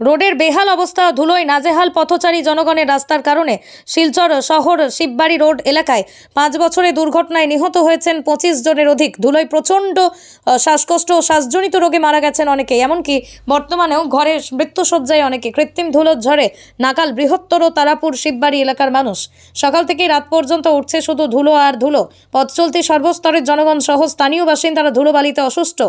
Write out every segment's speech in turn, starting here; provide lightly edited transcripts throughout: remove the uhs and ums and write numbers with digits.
রোডের বেহাল অবস্থা, ধুলোয় নাজেহাল পথচারী জনগণের রাস্তার কারণে শিলচর শহর শিববাড়ি রোড এলাকায় 5 বছরে দুর্ঘটনায় নিহত হয়েছেন 25 জনের অধিক। ধুলোয় প্রচণ্ড শ্বাসকষ্ট ও শ্বাসজনিত রোগে মারা গেছেন অনেকে। এমনকি বর্তমানেও ঘরে মৃত্যুশয্যায় অনেকে। কৃত্রিম ধুলোর ঝড়ে নাকাল বৃহত্তর তারাপুর শিববাড়ি এলাকার মানুষ। সকাল থেকে রাত পর্যন্ত উঠছে শুধু ধুলো আর ধুলো। পথ চলতি সর্বস্তরের জনগণ সহ স্থানীয় বাসিন্দারা ধুলোবালিতে অসুস্থ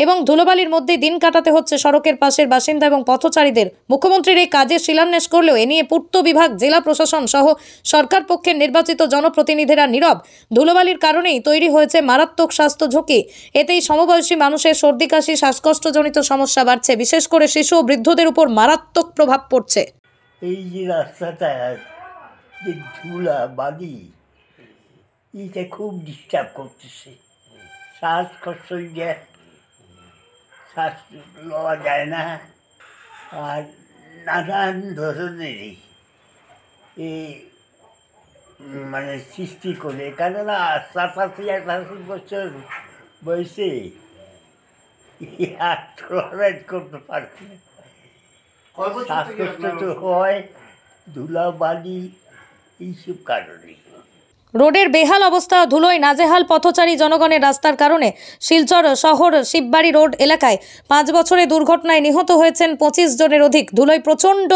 এবং ধুলোবালির মধ্যে দিন কাটাতে হচ্ছে সড়কের পাশের বাসিন্দা এবং পথচারীদের। মুখ্যমন্ত্রীর এই কাজে শিলান্যাস করলেও এ নিয়ে পূর্ত বিভাগ, জেলা প্রশাসন সহ সরকার পক্ষের নির্বাচিত জনপ্রতিনিধিরা নীরব। ধুলোবালির কারণেই তৈরি হয়েছে মারাত্মক স্বাস্থ্য ঝুঁকি। এতেই সমবয়সী মানুষের সর্দি কাশি, শ্বাসকষ্টজনিত সমস্যা বাড়ছে। বিশেষ করে শিশু ও বৃদ্ধদের উপর মারাত্মক প্রভাব পড়ছে। এই যে রাস্তাটা যে ধুলা বালি, এটা খুব ডিস্টার্ব করতেছে। শ্বাসকষ্ট, শ্বাস লওয়া যায় না, আর নানান ধরনেরই এই মানে সৃষ্টি করে। কেননা 87-88 বছর বয়সে আর টলারেট করতে পারছি না। শ্বাসকষ্ট তো হয় ধুলাবালি এইসব কারণে। রোডের বেহাল অবস্থা, ধুলোয় নাজেহাল পথচারী জনগণের রাস্তার কারণে শিলচর শহর শিববাড়ি রোড এলাকায় 5 বছরে দুর্ঘটনায় নিহত হয়েছেন 25 জনের অধিক। ধুলোয় প্রচণ্ড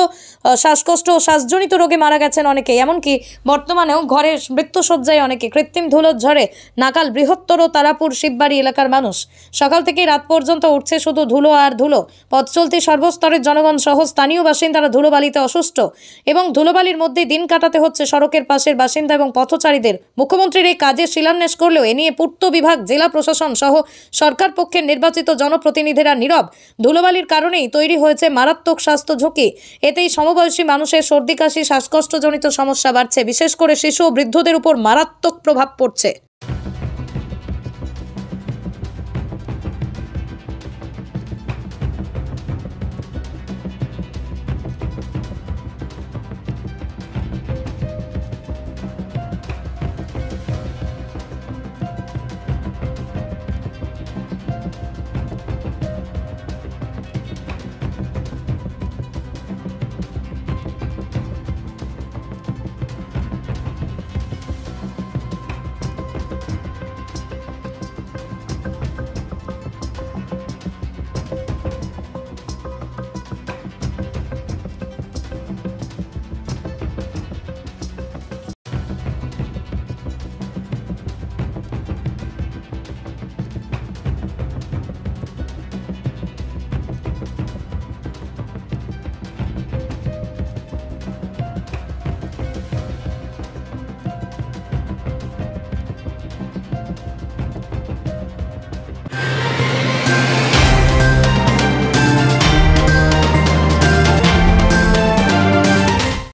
শ্বাসকষ্ট ও শ্বাসজনিত রোগে মারা গেছেন অনেকে। এমনকি বর্তমানেও ঘরে মৃত্যুশয্যায় অনেকে। কৃত্রিম ধুলোর ঝড়ে নাকাল বৃহত্তর তারাপুর শিববাড়ি এলাকার মানুষ। সকাল থেকে রাত পর্যন্ত উঠছে শুধু ধুলো আর ধুলো। পথ চলতি সর্বস্তরের জনগণ সহ স্থানীয় বাসিন্দারা ধুলোবালিতে অসুস্থ এবং ধুলোবালির মধ্যে দিন কাটাতে হচ্ছে সড়কের পাশের বাসিন্দা এবং পথচারীদের। মুখ্যমন্ত্রীর এই কাজে শিলান্যাস করলেও এ নিয়ে পূর্ত বিভাগ, জেলা প্রশাসন সহ সরকার পক্ষের নির্বাচিত জনপ্রতিনিধিরা নীরব। ধুলোবালির কারণেই তৈরি হয়েছে মারাত্মক স্বাস্থ্য ঝুঁকি। এতেই সমবয়সী মানুষের সর্দি কাশি, শ্বাসকষ্টজনিত সমস্যা বাড়ছে। বিশেষ করে শিশু ও বৃদ্ধদের উপর মারাত্মক প্রভাব পড়ছে।